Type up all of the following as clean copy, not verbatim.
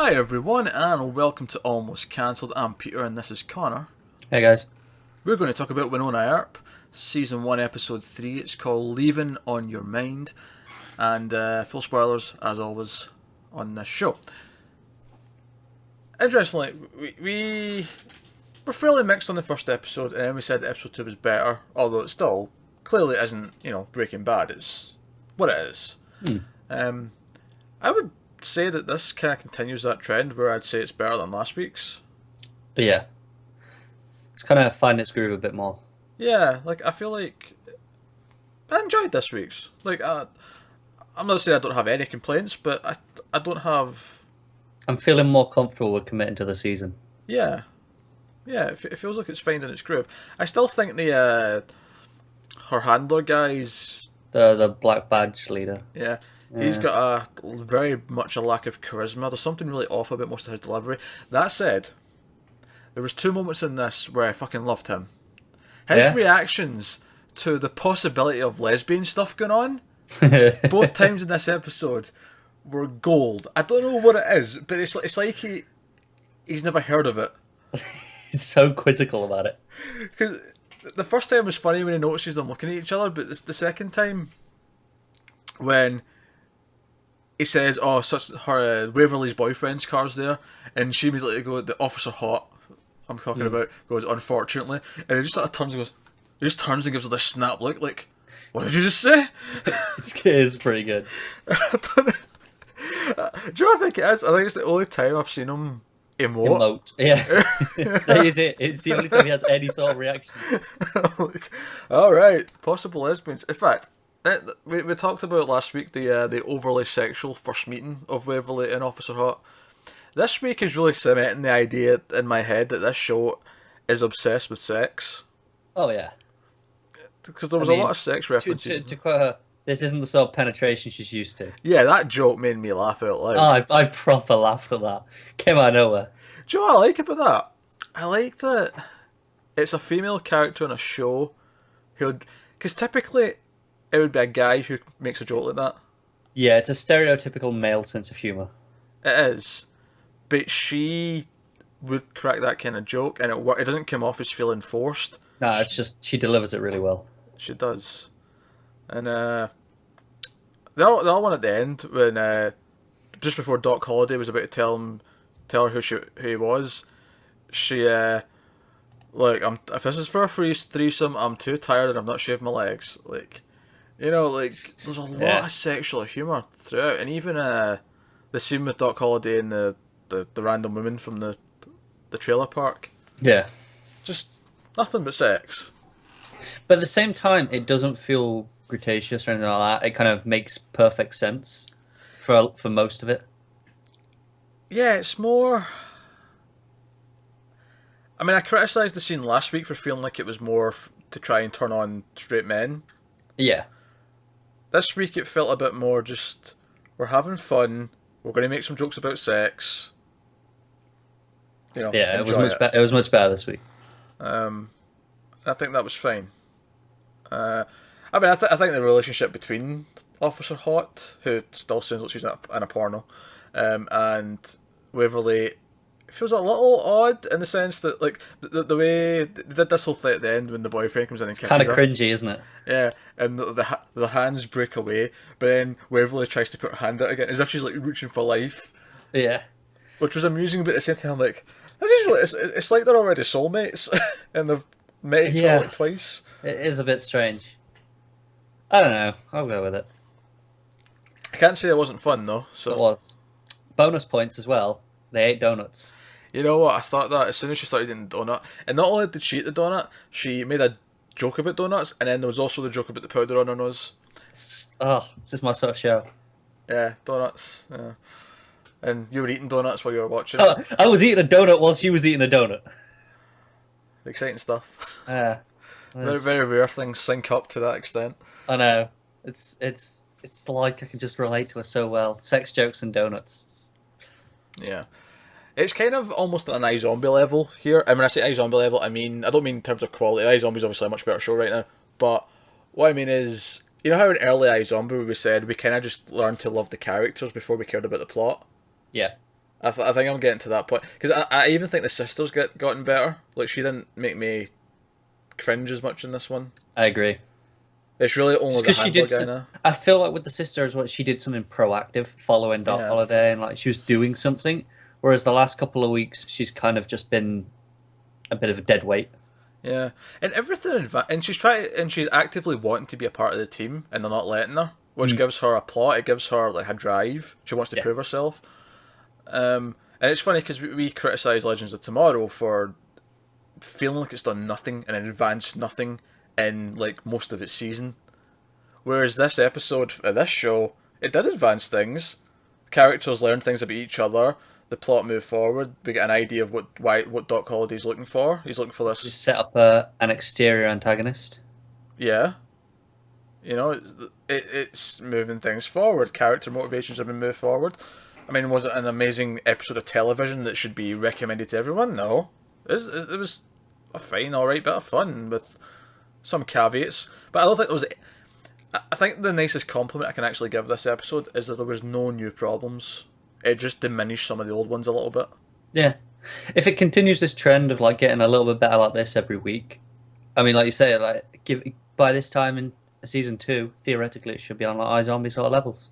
Hi everyone, and welcome to Almost Cancelled. I'm Peter, and this is Connor. Hey guys. We're going to talk about Wynonna Earp, Season 1, Episode 3. It's called Leavin on Your Mind, and full spoilers, as always, on this show. Interestingly, we were fairly mixed on the first episode, and then we said episode 2 was better, although it still clearly isn't, Breaking Bad. It's what it is. I would say that this kind of continues that trend where I'd say it's better than last week's. But yeah, it's kind of finding its groove a bit more. Yeah, I feel like I enjoyed this week's. I'm not saying I don't have any complaints, but I don't have. I'm feeling more comfortable with committing to the season. Yeah, it feels like it's finding its groove. I still think the her handler guy's The Black Badge leader. yeah. He's got a very much a lack of charisma. There's something really off about most of his delivery. That said, there was 2 moments in this where I fucking loved him. His reactions to the possibility of lesbian stuff going on, both times in this episode, were gold. I don't know what it is, but it's like he's never heard of it. It's so quizzical about it. Because the first time was funny when he notices them looking at each other, but it's the second time when he says, "Oh, such her Waverly's boyfriend's car's there," and she immediately goes, "The officer hot." I'm talking about goes, "Unfortunately," and he just sort of turns and goes, he just turns and gives her this snap look, like, "What did you just say?" It's pretty good. I don't know. Do you know what I think it is? I think it's the only time I've seen him emote. Yeah, that is it. It's the only time he has any sort of reaction. Like, all right, possible lesbians. In fact, we talked about last week the overly sexual first meeting of Waverly and Officer Hot. This week is really cementing the idea in my head that this show is obsessed with sex. Oh yeah, Because there was a lot of sex references. To quote her, this isn't the sort of penetration she's used to. Yeah, that joke made me laugh out loud. Oh, I proper laughed at that. Came out of nowhere. Do you know what I like about that? I like that it's a female character in a show who, because typically it would be a guy who makes a joke like that. Yeah, it's a stereotypical male sense of humour. It is, but she would crack that kind of joke, and it doesn't come off as feeling forced. No, it's just she delivers it really well. She does, and the other one at the end when just before Doc Holliday was about to tell her who he was, she like, if this is for a threesome, I'm too tired and I've not shaved my legs. Like, there's a lot of sexual humour throughout, and even the scene with Doc Holliday and the random woman from the trailer park. Yeah. Just nothing but sex. But at the same time, it doesn't feel gratuitous or anything like that. It kind of makes perfect sense for most of it. Yeah, it's more. I mean, I criticised the scene last week for feeling like it was more to try and turn on straight men. Yeah. This week it felt a bit more just, we're having fun, we're going to make some jokes about sex. Yeah, it was much better. It was much better this week. I think that was fine. I mean, I think the relationship between Officer Hot, who still sounds like she's in a porno, and Waverly feels a little odd in the sense that, like, the way they did this whole thing at the end when the boyfriend comes in and kisses her. Kind of cringy, isn't it? Yeah, and the hands break away, but then Waverly tries to put her hand out again, as if she's like reaching for life. Yeah. Which was amusing, but at the same time, like, it's like they're already soulmates, and they've met each other like twice. It is a bit strange. I don't know. I'll go with it. I can't say it wasn't fun though. So it was. Bonus points as well. They ate donuts. You know what? I thought that as soon as she started eating the donut, and not only did she eat the donut, she made a joke about donuts, and then there was also the joke about the powder on her nose. It's just my sort of show. Yeah, donuts. Yeah. And you were eating donuts while you were watching. I was eating a donut while she was eating a donut. Exciting stuff. Yeah. Very, very rare things sync up to that extent. I know. It's like I can just relate to her so well. Sex jokes and donuts. Yeah. It's kind of almost at an iZombie level here. And when I say iZombie level, I don't mean in terms of quality. iZombie's obviously a much better show right now. But what I mean is, you know how in early iZombie we said we kind of just learned to love the characters before we cared about the plot? Yeah. I think I'm getting to that point because I even think the sisters gotten better. Like she didn't make me cringe as much in this one. I agree. It's really Just only the because she handler did, guy now. I feel like with the sisters, what she did something proactive following Doc Yeah, Holiday, and like she was doing something. Whereas the last couple of weeks, she's kind of just been a bit of a dead weight. yeah, and everything and she's actively wanting to be a part of the team, and they're not letting her, which Mm. gives her a plot. It gives her like a drive. She wants to Yeah, prove herself. And it's funny because we criticize Legends of Tomorrow for feeling like it's done nothing and advanced nothing in like most of its season. Whereas this episode of this show, it did advance things. Characters learn things about each other. The plot moved forward. We get an idea of what Doc Holliday's looking for. He's looking for we this. set up an exterior antagonist. Yeah, you know, it's moving things forward. Character motivations have been moved forward. I mean, was it an amazing episode of television that should be recommended to everyone? No, it was a fine, alright bit of fun with some caveats. But I don't think there was. I think the nicest compliment I can actually give this episode is that there was no new problems. It just diminished some of the old ones a little bit. Yeah, if it continues this trend of like getting a little bit better like this every week, I mean, like you say, like give by this time in season two, theoretically, it should be on like iZombie sort of levels.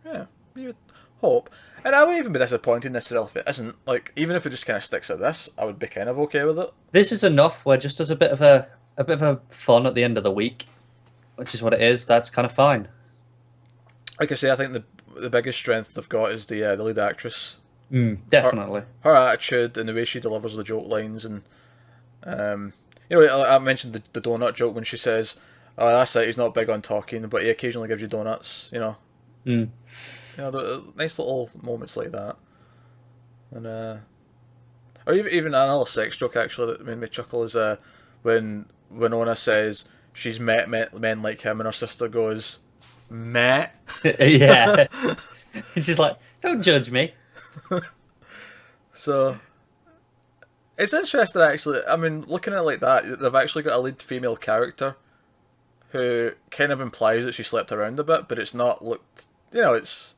Yeah, you would hope. And I wouldn't even be disappointed necessarily if it isn't. Like, even if it just kind of sticks at this, I would be kind of okay with it. This is enough where just as a bit of a fun at the end of the week, which is what it is. That's kind of fine. Like I say, I think the biggest strength they've got is the lead actress. Definitely. Her attitude and the way she delivers the joke lines, and you know, I mentioned the donut joke when she says, "Oh, that's it. He's not big on talking, but he occasionally gives you donuts." Mm. You know, nice little moments like that, and or even another sex joke actually that made me chuckle is when Wynonna says she's met men like him, and her sister goes, "Met." Yeah. It's just like, don't judge me. So it's interesting actually. I mean, looking at it like that, they've actually got a lead female character who kind of implies that she slept around a bit, but it's not looked. You know, it's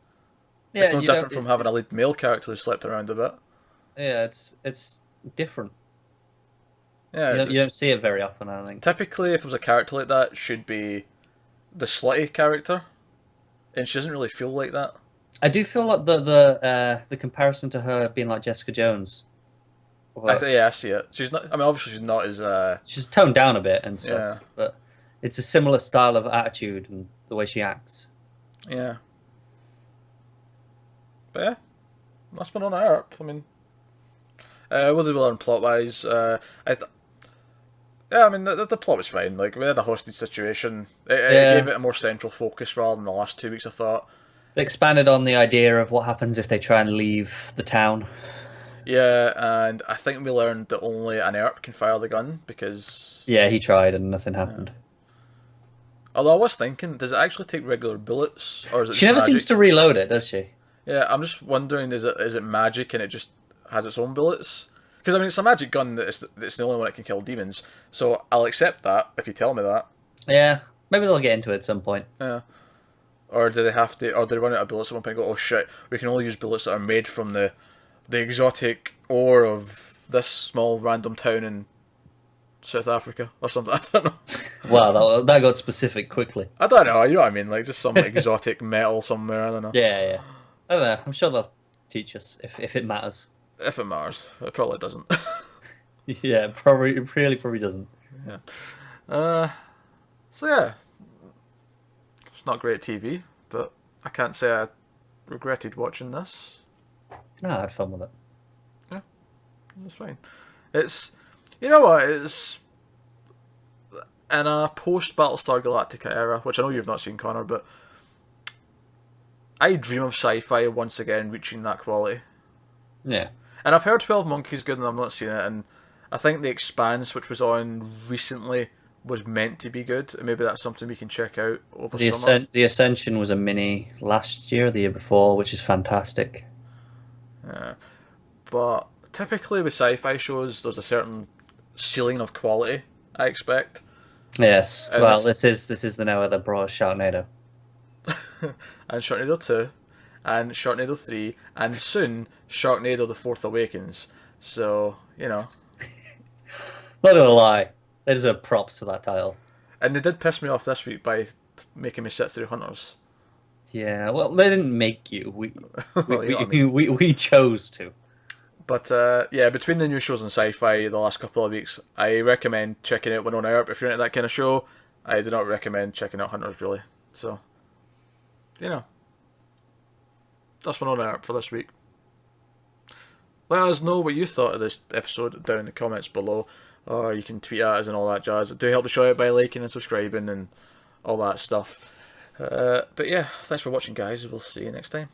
Yeah, no you different don't. from having a lead male character who slept around a bit. Yeah, it's different. Yeah, You don't see it very often, I think. typically, if it was a character like that, should be the slutty character, and she doesn't really feel like that. I do feel like the comparison to her being like Jessica Jones works. Yeah, I see it. She's not. I mean, obviously, she's not as. She's toned down a bit and stuff, Yeah, but it's a similar style of attitude and the way she acts. yeah. But yeah, that's been on Earp. I mean, what did we learn plot wise? Yeah, I mean the plot was fine. Like we had a hostage situation. It Yeah. gave it a more central focus rather than the last 2 weeks. I thought. They expanded on the idea of what happens if they try and leave the town. Yeah, and I think we learned that only an Earp can fire the gun because. Yeah, he tried and nothing happened. Although I was thinking, does it actually take regular bullets or is it She just never magic? seems to reload it, does she? Yeah, I'm just wondering, is it magic and it just has its own bullets? Because I mean, it's a magic gun that's the only one that can kill demons. So I'll accept that if you tell me that. Yeah, maybe they'll get into it at some point. Yeah. Or do they have to? Or do they run out of bullets at one point and go, "Oh shit, we can only use bullets that are made from the exotic ore of this small random town in South Africa or something." I don't know. Wow, that got specific quickly. I don't know. You know what I mean? Like just some exotic metal somewhere. I don't know. Yeah, yeah. I don't know. I'm sure they'll teach us if it matters. If it matters, it probably doesn't. Yeah, probably it really probably doesn't. Yeah. So yeah, it's not great TV, but I can't say I regretted watching this. No, I had fun with it. Yeah, it's fine. It's, you know what, it's in a post Battlestar Galactica era, which I know you've not seen, Connor, but I dream of sci-fi once again reaching that quality. Yeah. And I've heard 12 Monkeys good and I've not seen it, and I think The Expanse, which was on recently, was meant to be good, and maybe that's something we can check out over summer. The Ascension was a mini last year, the year before, which is fantastic. Yeah. But typically with sci-fi shows, there's a certain ceiling of quality, I expect. Yes. And Well, this is the now other bro Sharknado. And Sharknado 2. and Sharknado 3, and soon Sharknado The Fourth Awakens. So, you know. Not gonna lie, they deserve props for that title. And they did piss me off this week by making me sit through Hunters. Yeah, well, they didn't make you. We Well, you know what I mean. we chose to. But yeah, between the new shows on Sci-Fi the last couple of weeks, I recommend checking out Wynonna Earp if you're into that kind of show. I do not recommend checking out Hunters, really. So, you know, that's Wynonna Earp for this week. Let us know what you thought of this episode down in the comments below, or you can tweet at us and all that jazz. Do help the show out by liking and subscribing and all that stuff. But yeah, thanks for watching, guys. We'll see you next time.